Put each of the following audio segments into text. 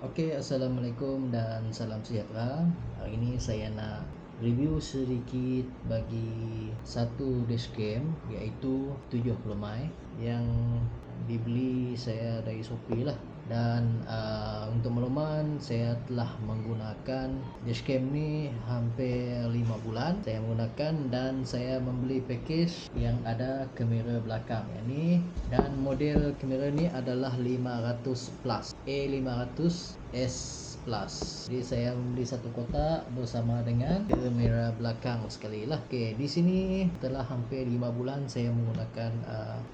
Assalamualaikum dan salam sejahtera. Hari ini saya nak review sedikit bagi satu dashcam, iaitu 70 mai yang dibeli saya dari Shopee lah. Dan untuk makluman, saya telah menggunakan dashcam ni hampir 5 bulan saya menggunakan, dan saya membeli package yang ada kamera belakang yang ni, dan model kamera ni adalah 500 plus A500 S Plus. Jadi saya membeli satu kotak bersama dengan kamera belakang sekali lah. Di sini telah hampir 5 bulan saya menggunakan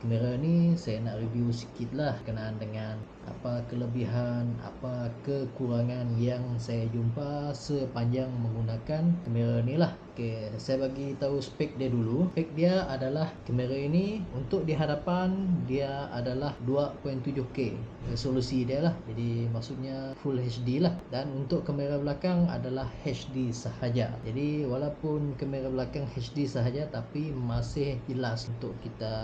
kamera ni. Saya nak review sikit lah berkenaan dengan apa kelebihan, apa kekurangan yang saya jumpa sepanjang menggunakan kamera ni lah. Saya bagi tahu spek dia dulu. Spek dia adalah kamera ini untuk di hadapan dia adalah 2.7K resolusi dia lah. Jadi maksudnya full HD lah. Dan untuk kamera belakang adalah HD sahaja. Jadi walaupun kamera belakang HD sahaja, tapi masih jelas untuk kita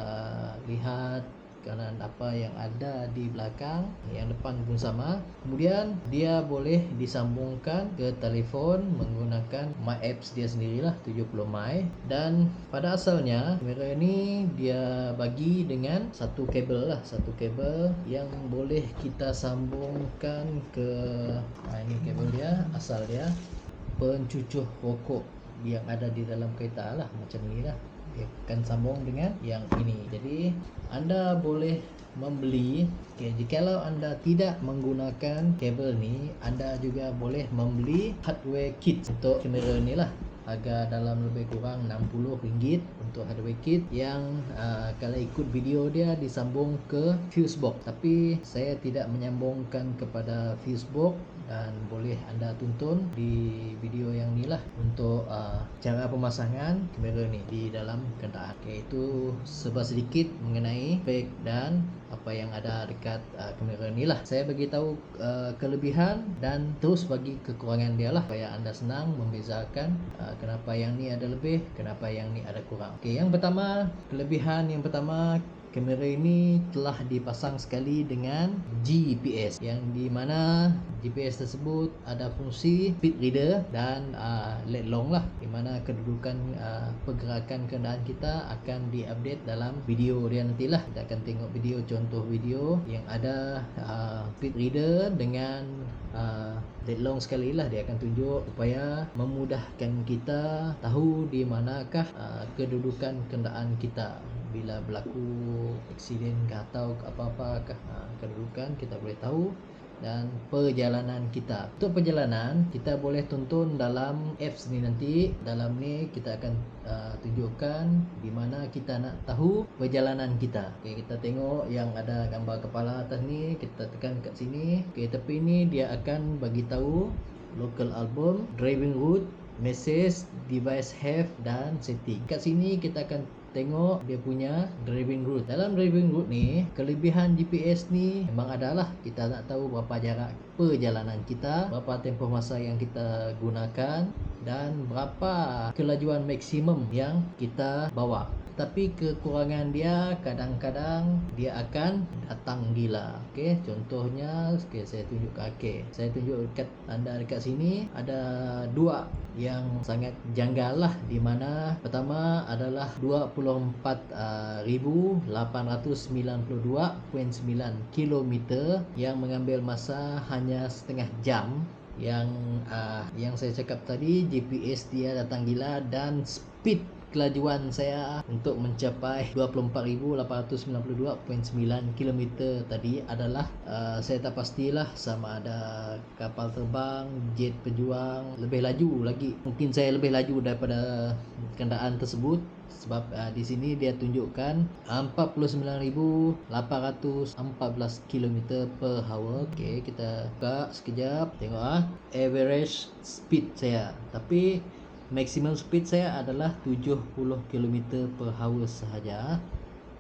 lihat kerana apa yang ada di belakang. Yang depan pun sama. Kemudian dia boleh disambungkan ke telefon menggunakan My Apps dia sendirilah, 70 mai. Dan pada asalnya kamera ni dia bagi dengan satu kabel lah, satu kabel yang boleh kita sambungkan ke ini kabel dia, asal dia pencucuk rokok yang ada di dalam kereta lah, macam ni lah. Dia akan sambung dengan yang ini. Jadi anda boleh membeli, jikalau anda tidak menggunakan kabel ni, anda juga boleh membeli hardware kit untuk kamera ni lah. Harga dalam lebih kurang RM60 untuk hardware kit yang kalau ikut video dia disambung ke fuse box. Tapi saya tidak menyambungkan kepada fuse box, dan boleh anda tonton di video yang ni lah untuk cara pemasangan kamera ni di dalam kenderaan. Itu sebab sedikit mengenai spek dan apa yang ada dekat kamera ni lah. Saya bagi tahu kelebihan dan terus bagi kekurangan dia lah, supaya anda senang membezakan kenapa yang ni ada lebih, kenapa yang ni ada kurang. Yang pertama, kelebihan yang pertama, kamera ini telah dipasang sekali dengan GPS, yang di mana GPS tersebut ada fungsi speed reader dan LED long lah, di mana kedudukan pergerakan kenderaan kita akan diupdate dalam video dia nantilah. Kita akan tengok video, contoh video yang ada speed reader dengan LED long sekali lah. Dia akan tunjuk supaya memudahkan kita tahu di manakah kedudukan kenderaan kita bila berlaku aksiden ke atau apa-apa ke, kedudukan kita boleh tahu. Dan perjalanan kita, untuk perjalanan kita boleh tonton dalam apps ni nanti. Dalam ni kita akan tunjukkan di mana kita nak tahu perjalanan kita. Kita tengok yang ada gambar kepala atas ni, kita tekan kat sini. Tepi ni dia akan bagi tahu local album, driving route, message, device have dan setting. Kat sini kita akan tengok dia punya driving route. Dalam driving route ni, kelebihan GPS ni memang adalah kita nak tahu berapa jarak perjalanan kita, berapa tempoh masa yang kita gunakan, dan berapa kelajuan maksimum yang kita bawa. Tapi kekurangan dia kadang-kadang dia akan datang gila. Contohnya saya tunjuk saya tunjuk dekat anda dekat sini ada dua yang sangat janggal lah, di mana pertama adalah 24,892.9 km yang mengambil masa hanya setengah jam. Yang saya cakap tadi, GPS dia datang gila, dan speed kelajuan saya untuk mencapai 24,892.9 km tadi adalah saya tak pastilah sama ada kapal terbang, jet pejuang lebih laju lagi. Mungkin saya lebih laju daripada kenderaan tersebut, sebab di sini dia tunjukkan 49,814 km per hour. Kita buka sekejap, tengok average speed saya, tapi maximum speed saya adalah 70 km per hour sahaja.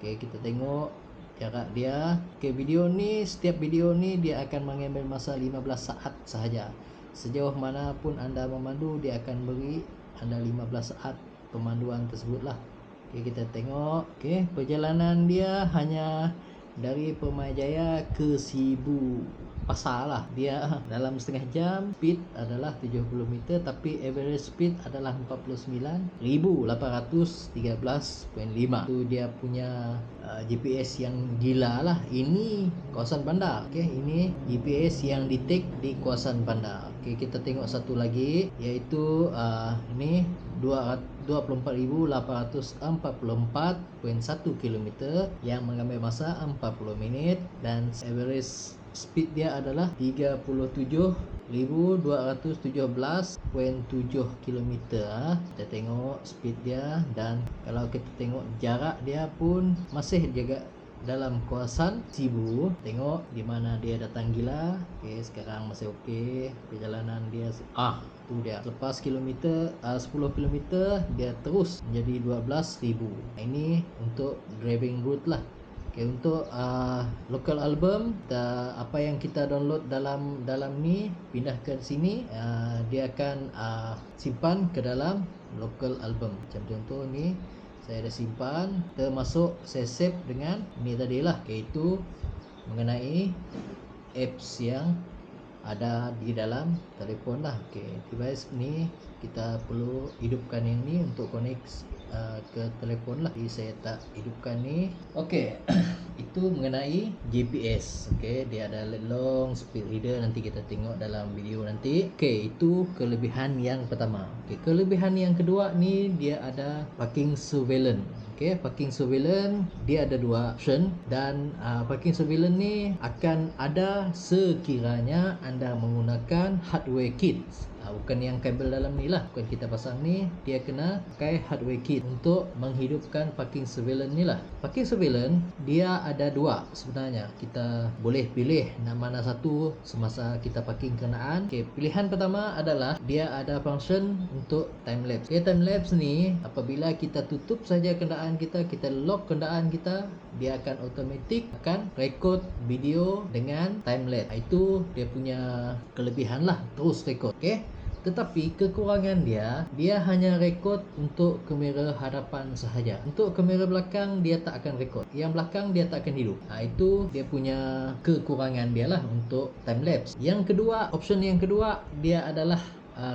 Kita tengok jarak dia. Video ni, setiap video ni dia akan mengambil masa 15 saat sahaja. Sejauh mana pun anda memandu, dia akan beri anda 15 saat pemanduan tersebut lah. Kita tengok. Perjalanan dia hanya dari Permai Jaya ke Sibu. pasar lah. Dia dalam setengah jam speed adalah 70 meter, tapi average speed adalah 49,813.5. Itu dia punya GPS yang gila lah. Ini kawasan bandar. Okey, ini GPS yang di-take di kawasan bandar. Okey, kita tengok satu lagi, iaitu ini 24,844.1 km yang mengambil masa 40 minit, dan average speed dia adalah 37,217.7 km. Kita tengok speed dia, dan kalau kita tengok jarak dia pun masih jaga dalam kawasan Sibu. Tengok di mana dia datang gila. Okey, sekarang masih okey. Perjalanan dia tu dia. Lepas 10 km dia terus menjadi 12,000. Ini untuk driving route lah. Okay, untuk local album, apa yang kita download dalam ni pindah ke sini, dia akan simpan ke dalam local album. Macam contoh ni saya dah simpan, termasuk saya save dengan ni tadilah, iaitu mengenai apps yang ada di dalam telefon lah. Okay, device ni kita perlu hidupkan yang ni untuk connect ke telefon lah. Jadi saya tak hidupkan ni. Okay, itu mengenai GPS. Okay, dia ada long speed reader, nanti kita tengok dalam video nanti. Okay, itu kelebihan yang pertama. Okay, kelebihan yang kedua ni dia ada parking surveillance. Okay, parking surveillance dia ada dua option, dan parking surveillance ni akan ada sekiranya anda menggunakan hardware kit. Bukan yang kabel dalam ni lah, bukan kita pasang ni, dia kena pakai hardware kit untuk menghidupkan parking surveillance ni lah. Parking surveillance dia ada dua sebenarnya, kita boleh pilih mana satu semasa kita parking kenderaan. Okay, pilihan pertama adalah dia ada function untuk time lapse. Okay, time lapse ni apabila kita tutup saja kenderaan kita, kita lock kenderaan kita, dia akan automatic akan record video dengan time lapse. Itu dia punya kelebihan lah, terus record. Okay, tetapi kekurangan dia hanya rekod untuk kamera hadapan sahaja. Untuk kamera belakang dia tak akan rekod. Yang belakang dia tak akan hidup. Itu dia punya kekurangan dia lah untuk time lapse. Yang kedua, option yang kedua dia adalah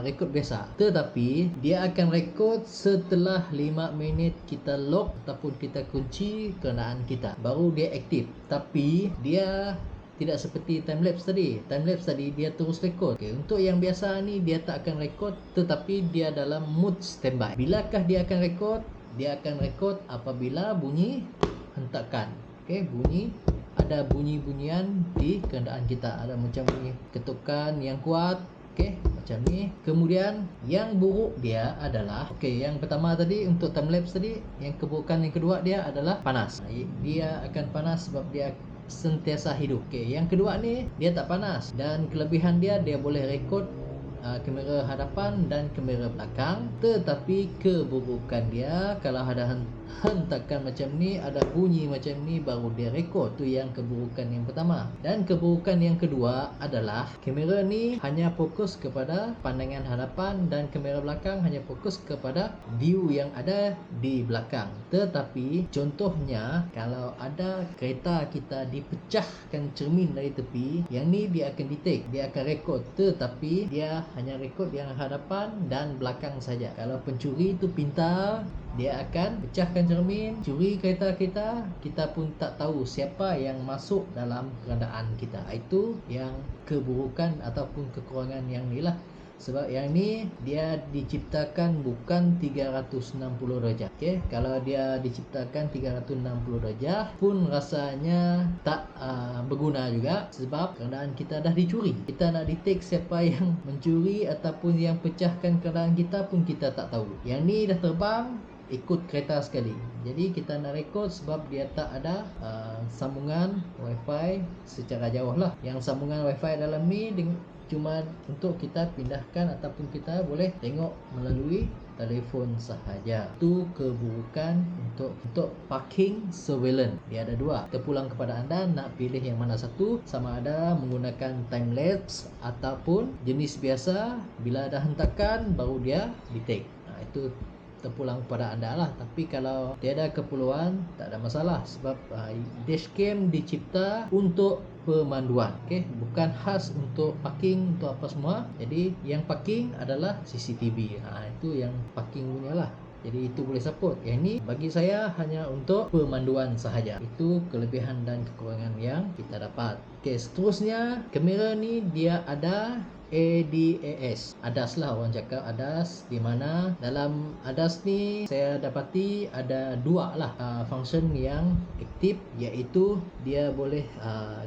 rekod biasa, tetapi dia akan rekod setelah 5 minit kita lock ataupun kita kunci kenderaan kita, baru dia aktif. Tapi dia tidak seperti timelapse tadi. Timelapse tadi dia terus rekod. Okay, untuk yang biasa ni dia tak akan rekod, tetapi dia dalam mood standby. Bilakah dia akan rekod? Dia akan rekod apabila bunyi hentakan. Okay, ada bunyi-bunyian di kenderaan kita. Ada macam bunyi ketukan yang kuat. Okay, macam ni. Kemudian yang buruk dia adalah, okay, yang pertama tadi untuk timelapse tadi, yang keburukan yang kedua dia adalah panas. Dia akan panas sebab dia sentiasa hidup. Okay, yang kedua ni dia tak panas, dan kelebihan dia boleh rekod kamera hadapan dan kamera belakang. Tetapi keburukan dia, kalau ada hentakan macam ni, ada bunyi macam ni, baru dia rekod. Tu yang keburukan yang pertama. Dan keburukan yang kedua adalah kamera ni hanya fokus kepada pandangan hadapan, dan kamera belakang hanya fokus kepada view yang ada di belakang. Tetapi contohnya kalau ada kereta kita dipecahkan cermin dari tepi, yang ni dia akan detect, dia akan rekod, tetapi dia hanya rekod yang hadapan dan belakang saja. Kalau pencuri tu pintar, dia akan pecahkan cermin, curi kereta kita pun tak tahu siapa yang masuk dalam kenderaan kita. Itu yang keburukan ataupun kekurangan yang ni lah. Sebab yang ni dia diciptakan bukan 360 darjah. Okay, kalau dia diciptakan 360 darjah pun rasanya tak berguna juga, sebab kenderaan kita dah dicuri. Kita nak detect siapa yang mencuri ataupun yang pecahkan kenderaan kita pun kita tak tahu. Yang ni dah terbang ikut kereta sekali. Jadi kita nak rekod sebab dia tak ada sambungan wifi secara jauh lah. Yang sambungan wifi dalam ni cuma untuk kita pindahkan ataupun kita boleh tengok melalui telefon sahaja. Itu keburukan untuk parking surveillance. Dia ada dua. Kita pulang kepada anda nak pilih yang mana satu, sama ada menggunakan time lapse ataupun jenis biasa, bila ada hentakan baru dia detect. Itu terpulang pada anda lah. Tapi kalau tiada keperluan, tak ada masalah, sebab dashcam dicipta untuk pemanduan, bukan khas untuk parking, untuk apa semua. Jadi yang parking adalah CCTV, itu yang parking punya lah. Jadi itu boleh support. Yang ini bagi saya hanya untuk pemanduan sahaja. Itu kelebihan dan kekurangan yang kita dapat. Seterusnya, kamera ni dia ada ADAS. ADAS lah orang cakap, ADAS, di mana dalam ADAS ni saya dapati ada dua lah function yang aktif, iaitu dia boleh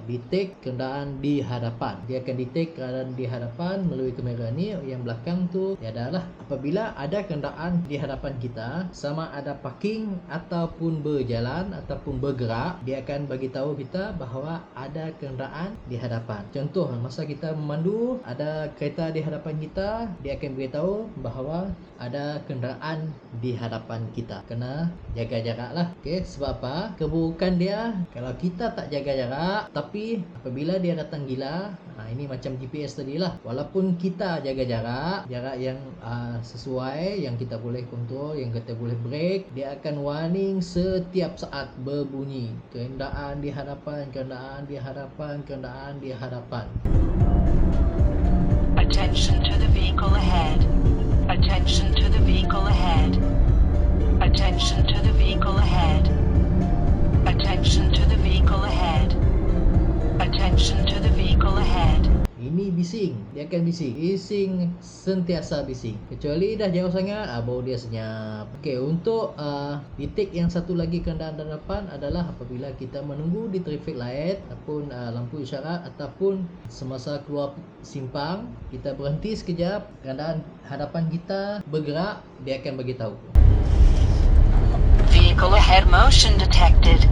detect kenderaan di hadapan. Dia akan detect kenderaan di hadapan melalui kamera ni. Yang belakang tu tiada lah. Apabila ada kenderaan di hadapan kita, sama ada parking ataupun berjalan ataupun bergerak, dia akan bagi tahu kita bahawa ada kenderaan di hadapan. Contoh, masa kita memandu, ada kereta di hadapan kita, dia akan beritahu bahawa ada kenderaan di hadapan kita. Kena jaga jarak lah. Sebab apa? Keburukan dia, kalau kita tak jaga jarak, tapi apabila dia datang gila, ini macam GPS tadi lah. Walaupun kita jaga jarak yang sesuai, yang kita boleh kontrol, yang kita boleh break, dia akan warning setiap saat berbunyi. Kenderaan di hadapan, kenderaan di hadapan, kenderaan di hadapan. Attention to the vehicle ahead. Attention to the vehicle ahead. Attention to the vehicle ahead. Attention to the vehicle ahead. Attention to the vehicle ahead. Ini bising, dia akan bising. Bising, sentiasa bising. Kecuali dah jauh sangat, baru dia senyap. Untuk detect yang satu lagi kenderaan di depan adalah apabila kita menunggu di traffic light ataupun lampu isyarat, ataupun semasa keluar simpang, kita berhenti sekejap, kenderaan hadapan kita bergerak, dia akan bagi tahu. Vehicle ahead motion detected.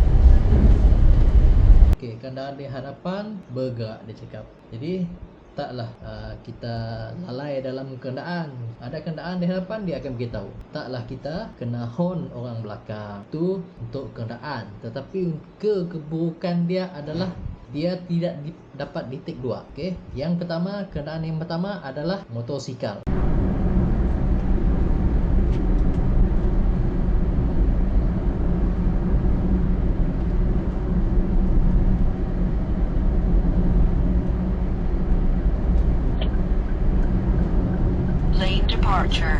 Kenderaan di hadapan bergerak, dia cakap. Jadi taklah kita lalai dalam kenderaan. Ada kenderaan di hadapan, dia akan beritahu. Taklah kita kena horn orang belakang. Itu untuk kenderaan. Tetapi keburukan dia adalah dia tidak dapat detect dua. Yang pertama, kenderaan yang pertama adalah motosikal. Lane departure.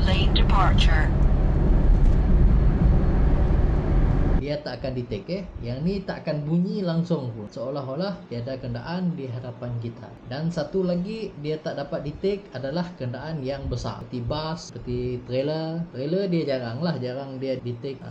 Lane departure. Dia tak akan detect. Yang ni tak akan bunyi langsung pun, seolah-olah tiada kenderaan di hadapan kita. Dan satu lagi dia tak dapat detect adalah kenderaan yang besar, seperti bas, seperti trailer. Trailer dia jarang dia detect.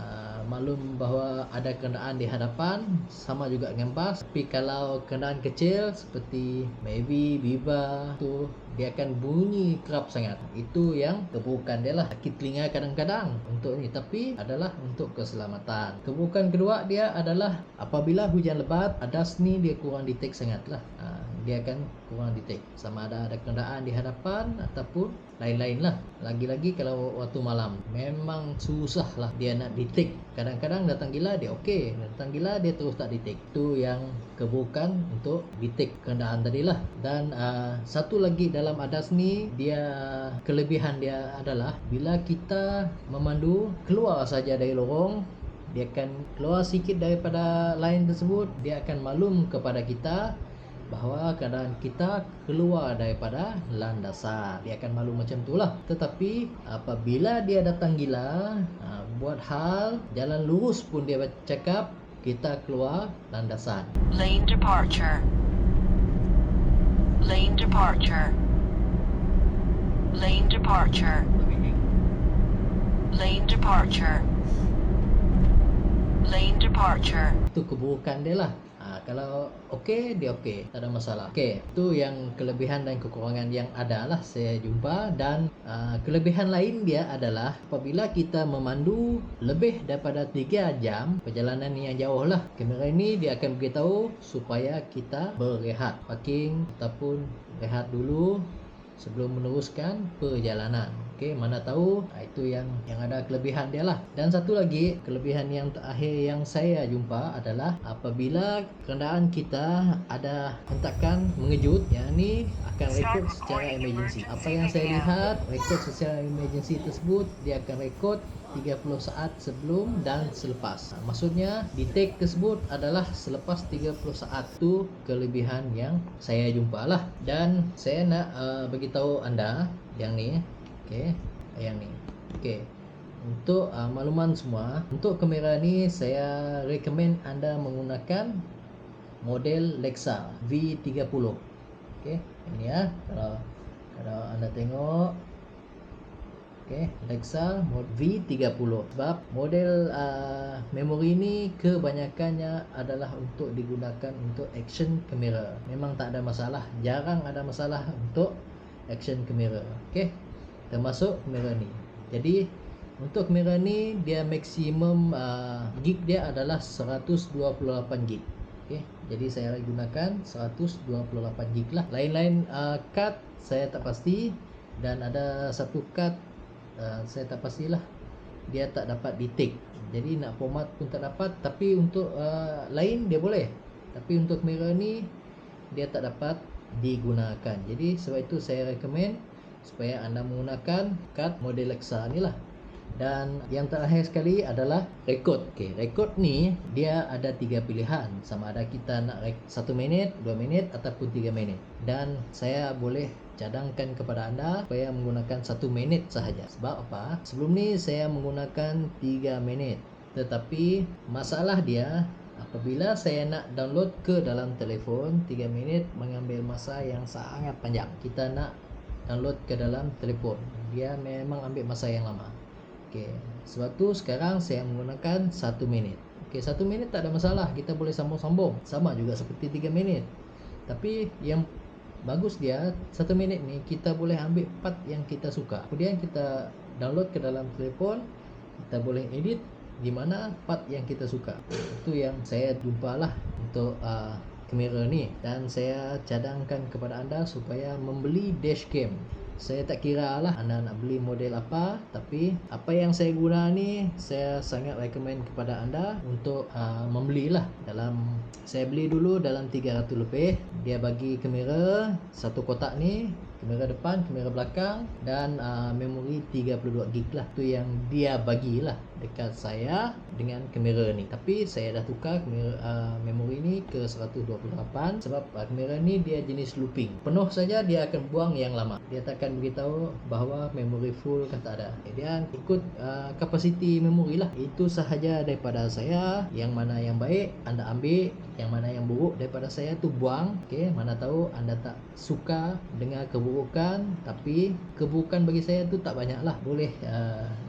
Maklum bahawa ada kenderaan di hadapan, sama juga dengan bas. Tapi kalau kenderaan kecil seperti maybe Viva tu, dia akan bunyi kerap sangat. Itu yang keburukan dia lah. Sakit telinga kadang-kadang untuk ni, tapi adalah untuk keselamatan. Keburukan kedua dia adalah apabila hujan lebat, ADAS ni dia kurang detect sangat lah. Dia akan kurang detect, sama ada kenderaan di hadapan ataupun lain-lain lah. Lagi-lagi kalau waktu malam, memang susah lah dia nak detect. Kadang-kadang datang gila dia okey, datang gila dia terus tak detect. Itu yang keburukan untuk detect kenderaan tadi lah. Dan satu lagi dalam ADAS ni, dia kelebihan dia adalah bila kita memandu keluar saja dari lorong, dia akan keluar sikit daripada line tersebut, dia akan maklum kepada kita bahawa keadaan kita keluar daripada landasan. Dia akan malu macam itulah. Tetapi apabila dia datang gila, buat hal jalan lurus pun dia cakap kita keluar landasan. Lane departure. Lane departure. Lane departure. Lane departure. Lane departure. Itu keburukan dia lah. Kalau okey, dia okey, tak ada masalah. Itu yang kelebihan dan kekurangan yang ada lah saya jumpa. Dan kelebihan lain dia adalah apabila kita memandu lebih daripada 3 jam, perjalanan yang jauh lah, kamera ini dia akan beritahu supaya kita berehat, parking ataupun rehat dulu sebelum meneruskan perjalanan. Okey, mana tahu itu yang ada kelebihan dia lah. Dan satu lagi kelebihan yang terakhir yang saya jumpa adalah apabila kenderaan kita ada hentakan mengejut, yang ni akan rekod secara emergency. Apa yang saya lihat, rekod secara emergency tersebut dia akan rekod 30 saat sebelum dan selepas. Maksudnya di tag tersebut adalah selepas 30 saat. Tu kelebihan yang saya jumpa lah. Dan saya nak beritahu anda yang ni. Okey, yang ni. Okey. Untuk makluman semua, untuk kamera ni saya recommend anda menggunakan model Lexa V30. Okey, ini ya. Kalau anda tengok, okey, Lexa V30. Sebab model memori ni kebanyakannya adalah untuk digunakan untuk action kamera. Memang tak ada masalah, jarang ada masalah untuk action kamera. Okey, termasuk kamera ni. Jadi untuk kamera ni dia maksimum gig dia adalah 128 gig. Okey, jadi saya gunakan 128 gig lah. Lain-lain card saya tak pasti, dan ada satu card saya tak pastilah, dia tak dapat di take. Jadi nak format pun tak dapat. Tapi untuk lain dia boleh, tapi untuk kamera ni dia tak dapat digunakan. Jadi sebab itu saya recommend supaya anda menggunakan kad model Lexa ni lah. Dan yang terakhir sekali adalah rekod. Okey, rekod ni dia ada 3 pilihan, sama ada kita nak 1 minit, 2 minit ataupun 3 minit. Dan saya boleh cadangkan kepada anda supaya menggunakan 1 minit sahaja. Sebab apa? Sebelum ni saya menggunakan 3 minit. Tetapi masalah dia, apabila saya nak download ke dalam telefon, 3 minit mengambil masa yang sangat panjang. Kita nak download ke dalam telefon, dia memang ambil masa yang lama. Okey, sebab tu sekarang saya menggunakan 1 minit. Okey, 1 minit tak ada masalah, kita boleh sambung-sambung. Sama juga seperti 3 minit. Tapi yang bagus dia 1 minit ni kita boleh ambil part yang kita suka. Kemudian kita download ke dalam telefon, kita boleh edit di mana part yang kita suka. Itu yang saya jumpa lah untuk kamera ni. Dan saya cadangkan kepada anda supaya membeli dashcam. Saya tak kira lah anda nak beli model apa, tapi apa yang saya guna ni saya sangat recommend kepada anda untuk membelilah. Saya beli dulu dalam 300 lebih. Dia bagi kamera satu kotak ni, kamera depan, kamera belakang, dan memori 32 gig lah. Tu yang dia bagilah dekat saya dengan kamera ni. Tapi saya dah tukar kamera memori ni ke 128 sebab kamera ni dia jenis looping. Penuh saja dia akan buang yang lama. Dia takkan beritahu bahawa memori full kan, tak ada. Dia ikut kapasiti memori lah. Itu sahaja daripada saya. Yang mana yang baik anda ambil, yang mana yang buruk daripada saya tu buang. Okey, mana tahu anda tak suka dengar keburukan, tapi keburukan bagi saya tu tak banyak lah. Boleh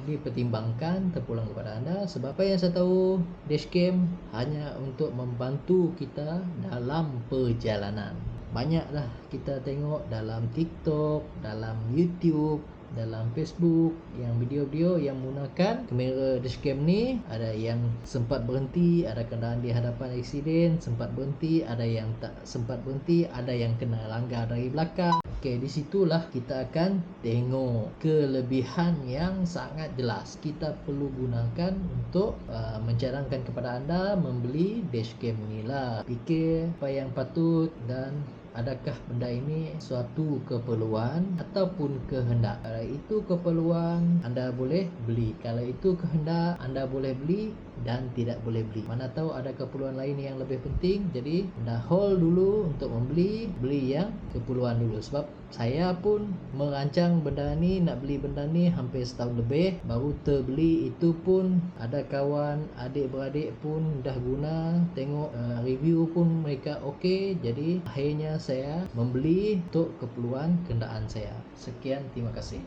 dipertimbangkan terpulang kepada anda. Sebab apa yang saya tahu, dashcam hanya untuk membantu kita dalam perjalanan. Banyaklah kita tengok dalam TikTok, dalam YouTube, dalam Facebook yang video-video yang menggunakan kamera dashcam ni. Ada yang sempat berhenti, ada kenderaan di hadapan aksiden sempat berhenti, ada yang tak sempat berhenti, ada yang kena langgar dari belakang. Okey, di situlah kita akan tengok kelebihan yang sangat jelas. Kita perlu gunakan untuk mencadangkan kepada anda membeli dashcam ni lah. Fikir apa yang patut dan adakah benda ini suatu keperluan ataupun kehendak. Kalau itu keperluan, anda boleh beli. Kalau itu kehendak, anda boleh beli dan tidak boleh beli. Mana tahu ada keperluan lain yang lebih penting. Jadi anda hold dulu untuk membeli, beli yang keperluan dulu. Sebab saya pun merancang benda ni, nak beli benda ni hampir setahun lebih, baru terbeli. Itu pun ada kawan, adik-beradik pun dah guna, tengok review pun mereka okey. Jadi akhirnya saya membeli untuk keperluan kenderaan saya. Sekian, terima kasih.